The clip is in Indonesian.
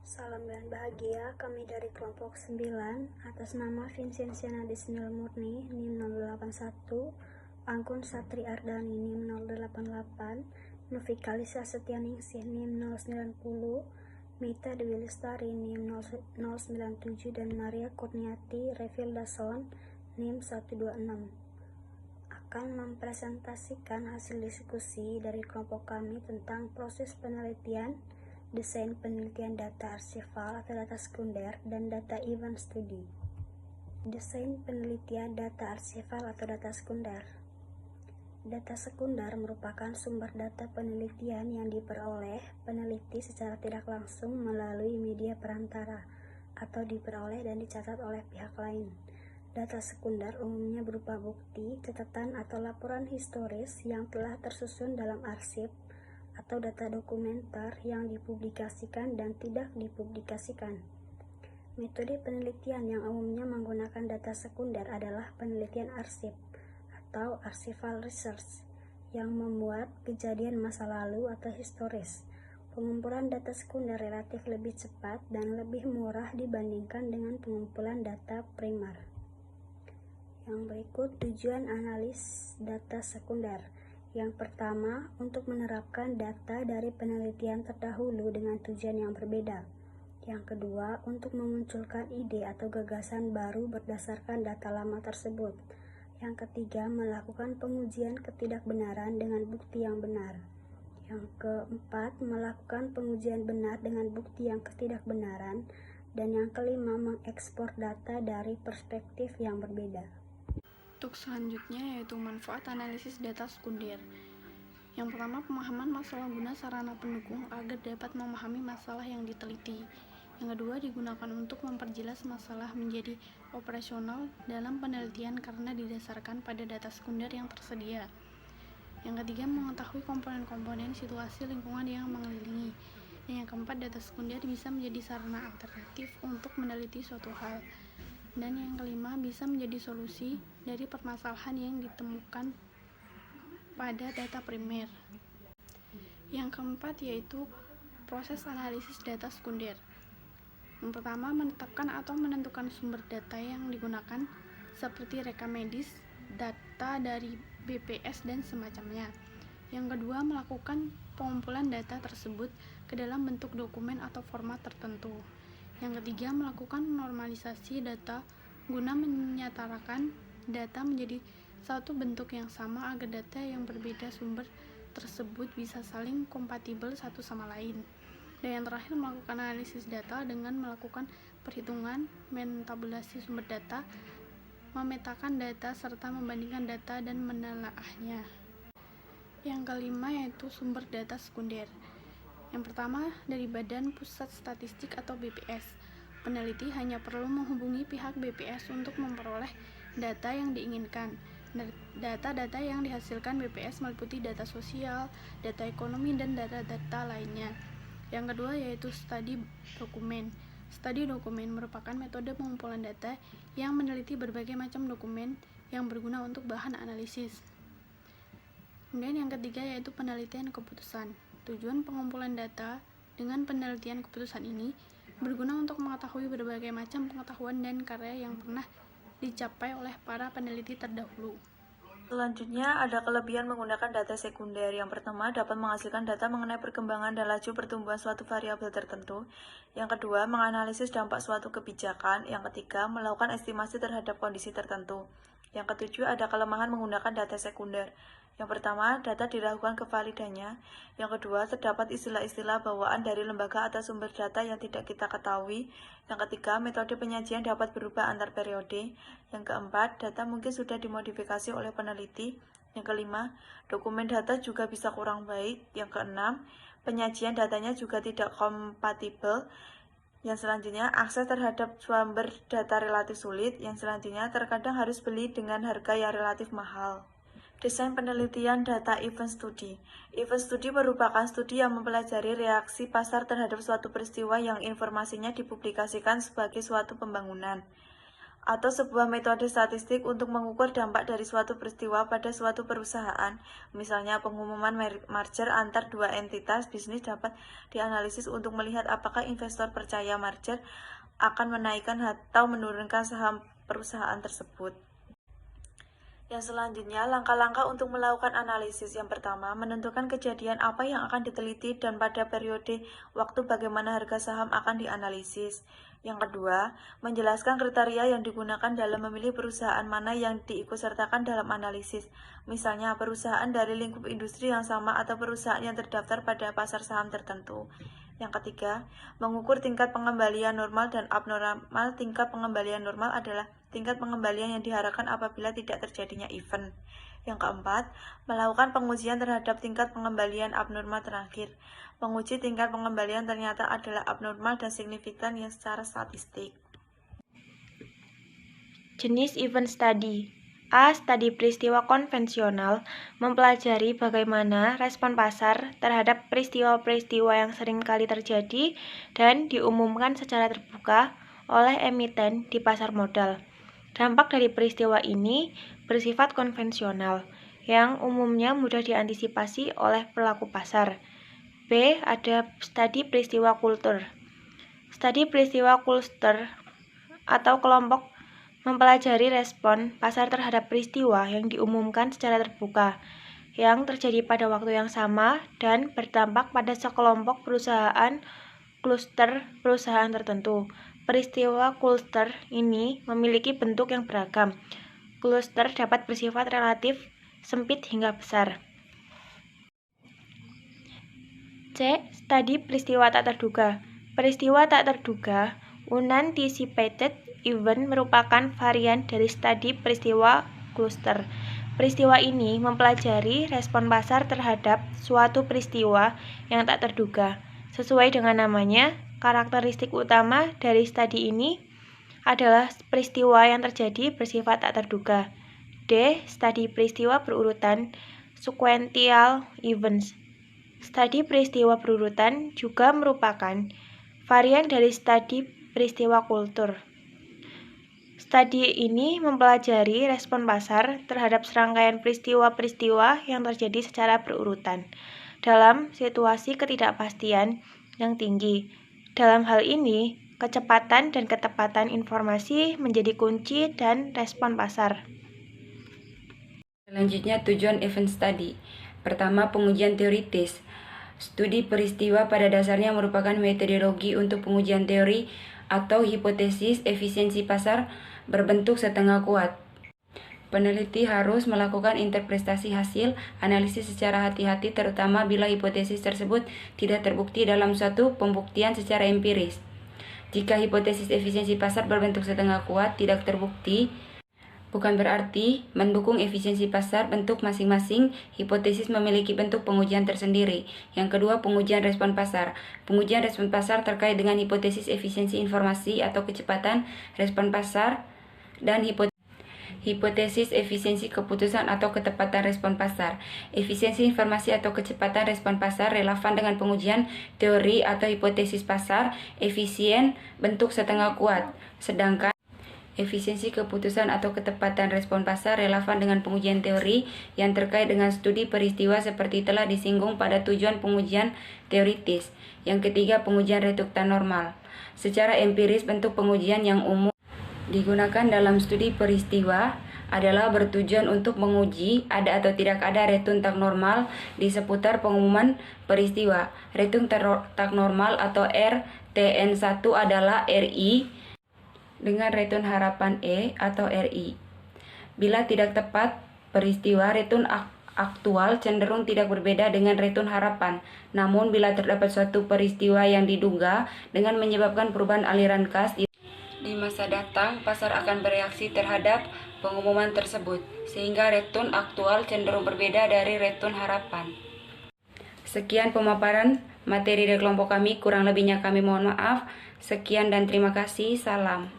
Salam dan bahagia, kami dari kelompok 9 atas nama Vincenziana Desnil Murni NIM 081, Anggun Satri Ardani NIM 088, Novika Lisa Setianingsih NIM 090, Mita Dewi Lestari NIM 097 dan Maria Kurniati Revildason NIM 126 akan mempresentasikan hasil diskusi dari kelompok kami tentang proses penelitian, desain penelitian data archival atau data sekunder, dan data event study. Desain penelitian data archival atau data sekunder. Data sekunder merupakan sumber data penelitian yang diperoleh peneliti secara tidak langsung melalui media perantara atau diperoleh dan dicatat oleh pihak lain. Data sekunder umumnya berupa bukti, catatan, atau laporan historis yang telah tersusun dalam arsip atau data dokumenter yang dipublikasikan dan tidak dipublikasikan. Metode penelitian yang umumnya menggunakan data sekunder adalah penelitian arsip atau archival research yang memuat kejadian masa lalu atau historis. Pengumpulan data sekunder relatif lebih cepat dan lebih murah dibandingkan dengan pengumpulan data primer. Yang berikut tujuan analis data sekunder. Yang pertama, untuk menerapkan data dari penelitian terdahulu dengan tujuan yang berbeda. Yang kedua, untuk memunculkan ide atau gagasan baru berdasarkan data lama tersebut. Yang ketiga, melakukan pengujian ketidakbenaran dengan bukti yang benar. Yang keempat, melakukan pengujian benar dengan bukti yang ketidakbenaran. Dan yang kelima, mengekspor data dari perspektif yang berbeda. Untuk selanjutnya yaitu manfaat analisis data sekunder. Yang pertama, pemahaman masalah guna sarana pendukung agar dapat memahami masalah yang diteliti. Yang kedua, digunakan untuk memperjelas masalah menjadi operasional dalam penelitian karena didasarkan pada data sekunder yang tersedia. Yang ketiga, mengetahui komponen-komponen situasi lingkungan yang mengelilingi. Dan yang keempat, data sekunder bisa menjadi sarana alternatif untuk meneliti suatu hal. Dan yang kelima, bisa menjadi solusi dari permasalahan yang ditemukan pada data primer. Yang keempat yaitu proses analisis data sekunder. Yang pertama, menetapkan atau menentukan sumber data yang digunakan seperti rekam medis, data dari BPS, dan semacamnya. Yang kedua, melakukan pengumpulan data tersebut ke dalam bentuk dokumen atau format tertentu. Yang ketiga, melakukan normalisasi data guna menyetarakan data menjadi satu bentuk yang sama agar data yang berbeda sumber tersebut bisa saling kompatibel satu sama lain. Dan yang terakhir, melakukan analisis data dengan melakukan perhitungan, mentabulasi sumber data, memetakan data, serta membandingkan data dan menelaahnya. Yang kelima yaitu sumber data sekunder. Yang pertama, dari Badan Pusat Statistik atau BPS. Peneliti hanya perlu menghubungi pihak BPS untuk memperoleh data yang diinginkan. Data-data yang dihasilkan BPS meliputi data sosial, data ekonomi, dan data-data lainnya. Yang kedua yaitu studi dokumen. Studi dokumen merupakan metode pengumpulan data yang meneliti berbagai macam dokumen yang berguna untuk bahan analisis. Kemudian yang ketiga yaitu penelitian keputusan. Tujuan pengumpulan data dengan penelitian keputusan ini berguna untuk mengetahui berbagai macam pengetahuan dan karya yang pernah dicapai oleh para peneliti terdahulu. Selanjutnya, ada kelebihan menggunakan data sekunder. Yang pertama, dapat menghasilkan data mengenai perkembangan dan laju pertumbuhan suatu variabel tertentu. Yang kedua, menganalisis dampak suatu kebijakan. Yang ketiga, melakukan estimasi terhadap kondisi tertentu. Yang ketujuh, ada kelemahan menggunakan data sekunder. Yang pertama, data diragukan kevalidannya. Yang kedua, terdapat istilah-istilah bawaan dari lembaga atau sumber data yang tidak kita ketahui. Yang ketiga, metode penyajian dapat berubah antar periode. Yang keempat, data mungkin sudah dimodifikasi oleh peneliti. Yang kelima, dokumen data juga bisa kurang baik. Yang keenam, penyajian datanya juga tidak kompatibel. Yang selanjutnya, akses terhadap sumber data relatif sulit. Yang selanjutnya, terkadang harus beli dengan harga yang relatif mahal. Desain penelitian data event study. Event study merupakan studi yang mempelajari reaksi pasar terhadap suatu peristiwa yang informasinya dipublikasikan sebagai suatu pembangunan. atau sebuah metode statistik untuk mengukur dampak dari suatu peristiwa pada suatu perusahaan. Misalnya, pengumuman merger antar dua entitas bisnis dapat dianalisis untuk melihat apakah investor percaya merger akan menaikkan atau menurunkan saham perusahaan tersebut. Yang selanjutnya, langkah-langkah untuk melakukan analisis. Yang pertama, menentukan kejadian apa yang akan diteliti dan pada periode waktu bagaimana harga saham akan dianalisis. Yang kedua, menjelaskan kriteria yang digunakan dalam memilih perusahaan mana yang diikutsertakan dalam analisis. Misalnya, perusahaan dari lingkup industri yang sama atau perusahaan yang terdaftar pada pasar saham tertentu. Yang ketiga, mengukur tingkat pengembalian normal dan abnormal. Tingkat pengembalian normal adalah tingkat pengembalian yang diharapkan apabila tidak terjadinya event. Yang keempat, melakukan pengujian terhadap tingkat pengembalian abnormal terakhir. Menguji tingkat pengembalian ternyata adalah abnormal dan signifikan yang secara statistik. Jenis event study. A. Studi peristiwa konvensional, mempelajari bagaimana respon pasar terhadap peristiwa-peristiwa yang sering kali terjadi dan diumumkan secara terbuka oleh emiten di pasar modal. Dampak dari peristiwa ini bersifat konvensional, yang umumnya mudah diantisipasi oleh pelaku pasar. B. Ada studi peristiwa kultur. Studi peristiwa kultur atau kelompok mempelajari respon pasar terhadap peristiwa yang diumumkan secara terbuka, yang terjadi pada waktu yang sama dan berdampak pada sekelompok perusahaan kluster perusahaan tertentu. Peristiwa kluster ini memiliki bentuk yang beragam. Kluster dapat bersifat relatif sempit hingga besar. C. Studi peristiwa tak terduga. Peristiwa tak terduga, unanticipated event, merupakan varian dari studi peristiwa kluster. Peristiwa ini mempelajari respon pasar terhadap suatu peristiwa yang tak terduga. Sesuai dengan namanya, karakteristik utama dari studi ini adalah peristiwa yang terjadi bersifat tak terduga. D. Studi peristiwa berurutan, sequential events. Studi peristiwa berurutan juga merupakan varian dari studi peristiwa kultur. Studi ini mempelajari respon pasar terhadap serangkaian peristiwa-peristiwa yang terjadi secara berurutan dalam situasi ketidakpastian yang tinggi. Dalam hal ini, kecepatan dan ketepatan informasi menjadi kunci dan respon pasar. Selanjutnya, tujuan event study. Pertama, pengujian teoritis. Studi peristiwa pada dasarnya merupakan metodologi untuk pengujian teori atau hipotesis efisiensi pasar berbentuk setengah kuat. Peneliti harus melakukan interpretasi hasil analisis secara hati-hati, terutama bila hipotesis tersebut tidak terbukti dalam suatu pembuktian secara empiris. Jika hipotesis efisiensi pasar berbentuk setengah kuat tidak terbukti, bukan berarti mendukung efisiensi pasar. Bentuk masing-masing hipotesis memiliki bentuk pengujian tersendiri. Yang kedua, pengujian respon pasar. Pengujian respon pasar terkait dengan hipotesis efisiensi informasi atau kecepatan respon pasar dan hipotesis efisiensi keputusan atau ketepatan respon pasar. Efisiensi informasi atau kecepatan respon pasar relevan dengan pengujian teori atau hipotesis pasar efisien bentuk setengah kuat, sedangkan efisiensi keputusan atau ketepatan respon pasar relevan dengan pengujian teori yang terkait dengan studi peristiwa seperti telah disinggung pada tujuan pengujian teoritis. Yang ketiga, pengujian reduktan normal. Secara empiris, bentuk pengujian yang umum digunakan dalam studi peristiwa adalah bertujuan untuk menguji ada atau tidak ada return tak normal di seputar pengumuman peristiwa. Return tak normal atau RTN1 adalah RI dengan return harapan E atau RI. Bila tidak tepat peristiwa, return aktual cenderung tidak berbeda dengan return harapan. Namun bila terdapat suatu peristiwa yang diduga dengan menyebabkan perubahan aliran kas di masa datang, pasar akan bereaksi terhadap pengumuman tersebut, sehingga return aktual cenderung berbeda dari return harapan. Sekian pemaparan materi dari kelompok kami, kurang lebihnya kami mohon maaf. Sekian dan terima kasih. Salam.